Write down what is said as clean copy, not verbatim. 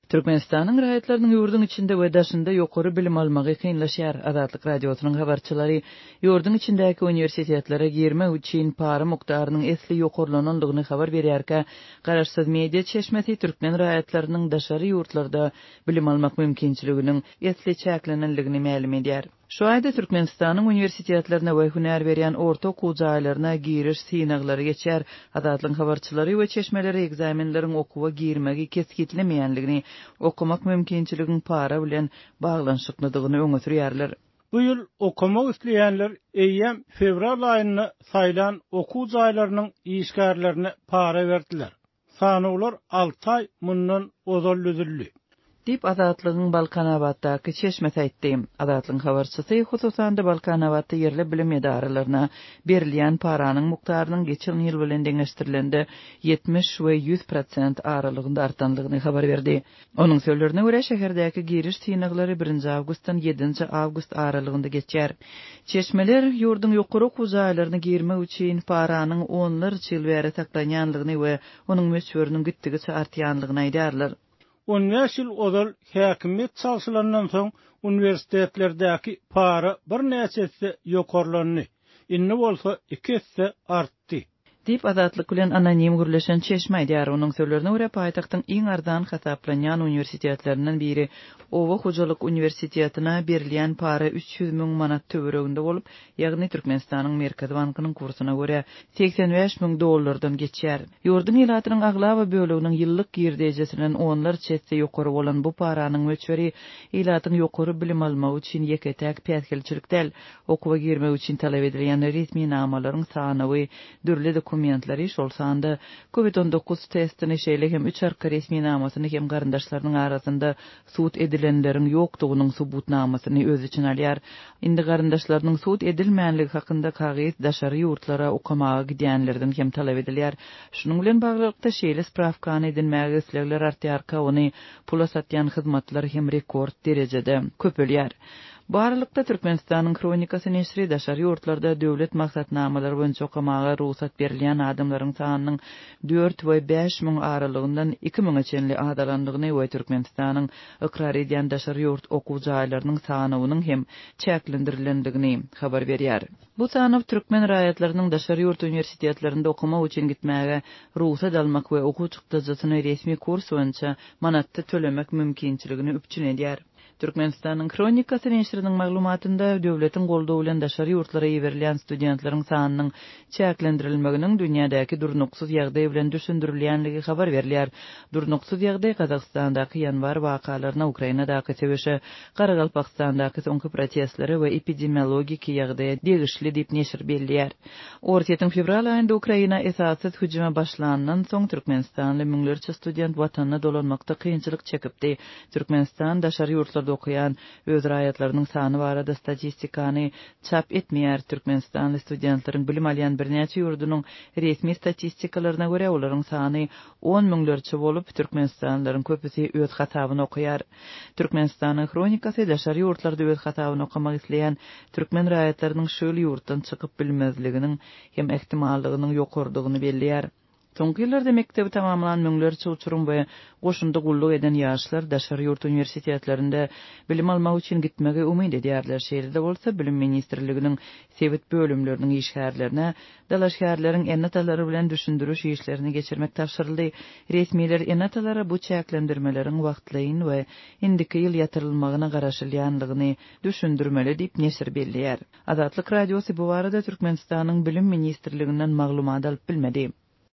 Türkmenistan'ın rahatlarının yurdun içinde ve daşında yokoru bilim almağı kıyınlaşar. Azatlık Radyosu'nun haberçileri yurdun içindeki üniversitetlere girme için para muktarının esli yokorlananlığını haber veriyarka, Kararsız Media Çeşmesi Türkmen rahatlarının daşarı yurtlarda bilim almak mümkünçülüğünün esli çäklenenligini ma'lum edýär. Şu ayda Türkmenistan'ın üniversitetlerine ve hüner veren orta okuw jaýlaryna giriş synaglary geçer. Azatlyň habarçylary we çeşmeleri egzaminlerin okuwa girmegi kesgitlemeýänligini, okumak mümkinçiligin para bilen baglanşyklydygyny öňe sürýärler. Bu ýyl okumak isleýänler eýýem fevral aýyna saýlan okuw jaýlarynyň işgärlerine para berdiler. Sanawlar 6 ay mundan ozal düzüldi. Dip Azatlygyň Balkanabatdaky çeşme saýtdy. Azatlyň habarçysy hususan da Balkanabatda yerli bilim edaralaryna berilýän paranyň mukdarynyň geçen ýyl bilen deňeşdirilende 70 we 100% aralygynda artanlygyny habar berdi. Onuň sözlerine görä şäherdäki giriş synaglary 1 awgustdan 7 awgust aralygynda geçer. Çeşmeler ýurdun ýokary okuw jaýlaryna girmek üçin paranyň onlarca ýyl bäri saklanýanlygyny we onuň meşhurlygynyň gitdigi artýanlygyny aýdarlar. 10 ýyl ozal häkimet çalşylaryndan soň universitetlerdäki para bir näçesi ýokarlandy. Inni bolsa 2 hisse artdy. Dip Azatlyk bilen anonim gürleşen çeşme aýdýar. Onuň sözlerine görä paýtagtyň iň arzan hasaplanýan universitetlerinden biri Owa Hojalyk Universitetine berilýän para 300 000 manat töwereginde bolup, ýagny Türkmenistanyň Merkez Bankynyň kursyna görä 85 000 dollardan geçýär. Ýurdun ýylatynyň aglawa böleginiň ýyllyk girdijesiniň onlar çetse ýokary bolan bu paranyň möçberi ýylatyň ýokary bilim almak üçin ýeketäk päsgelçilikdäl okuwa girmek üçin talap edilýän resmi namalaryň sany we dürli dokumentlary şol sanda COVID-19 testini şeýle hem 3 arka resmi namasyny hem garyndaşlarynyň arasynda suut edilenlerin ýokdugynyň subutnamasyny öz için alýar. Indi garyndaşlarynyň suut edilmänligi hakynda kagys daşary ýurtlara okamaga gidýänlerden hem talap edilýär. Şunuň bilen baglykda şeýle spravkany edilmäge islegler artýarka ony pula satýan hyzmatlar hem rekord derejede köpelýär. Barlykda Türkmenistanyň kronikasy neşri daşary ýurtlarda döwlet maksatnamalary boýunça okamaga ruhsat berilýän adamlaryň sanynyň 4 we 5 000 aralygyndan 2 000 çenli adalandygyny we Türkmenistanyň ikrar edýän daşary ýurt okuw jaýlarynyň sanynyň hem çäklendirilendligini habar berýär. Bu sanyw türkmen raýatlarynyň daşary ýurt universitetlerinde okumak üçin gitmäge ruhsat almak we okuw çykdyjysyny resmi kurs boýunça manatda tölemek mümkinçiligini üpçün edýär. Türkmenistanyň kronikasy neşriniň maglumatynda döwletiň goldawy bilen daşary ýurtlara berilýän studentlaryň sanynyň çäklendirilmeginiň dünýädäki durnuksyz ýagdaý bilen düşündirilýänligi habar berilýär. Durnuksyz ýagdaý Kazaksstandaky ýanwar wakalaryna, Ukrainadaky sebäşe, Garagalpakstandaky soňky protestleri we epidemiologik ýagdaýa degişli diýip neşr belliýär. Ortaýyň fevral aýynda Ukraina esassız hüjüme başlanandan soň Türkmenistanly müňlerçe student watanyna dolanmakda kynçylyk çekipdi. Türkmenistan daşary ýurtlarda okuyan öz raýatlarynyň sany barada statistikany çap etmeýär. Türkmenistanly studentlaryň bilim alýan birnäçe ýurdunyň resmi statistikalarına görä olaryň sany 10 000lerçe bolup, Türkmenistanlylaryň köpüsi öz hatabyny okuyar. Türkmenistanyň kronikasy daşary ýurtlarda öz hatabyny okamak isleýän türkmen raýatlarynyň şol ýurtdan çykyp bilmezliginiň hem ehtimallygynyň ýokardygyny belliýär. Soňky ýyllarda mektebi tamamlanan müňlerçe uçurum we goşunda gullyk eden ýaşlar daşary ýurt universitetlerinde bilim almak üçin gitmege umyt edýärler. Şeýle bolsa bilim ministrliginiň sebit bölümleriniň işgärlerine dalaşgärleriň ennatalary bilen düşündürüş işlerini geçirmek tapşyryldy. Resmiler ennatalary bu çäklendirmeleriň wagtlaýyn we indiki ýyl ýatyrylmagyna garaşylýanlygyny düşündirmeli diýip neşir belliýär. Azatlyk Radiosu bu barada Türkmenistanyň bilim ministrliginden maglumat alyp bilmedi.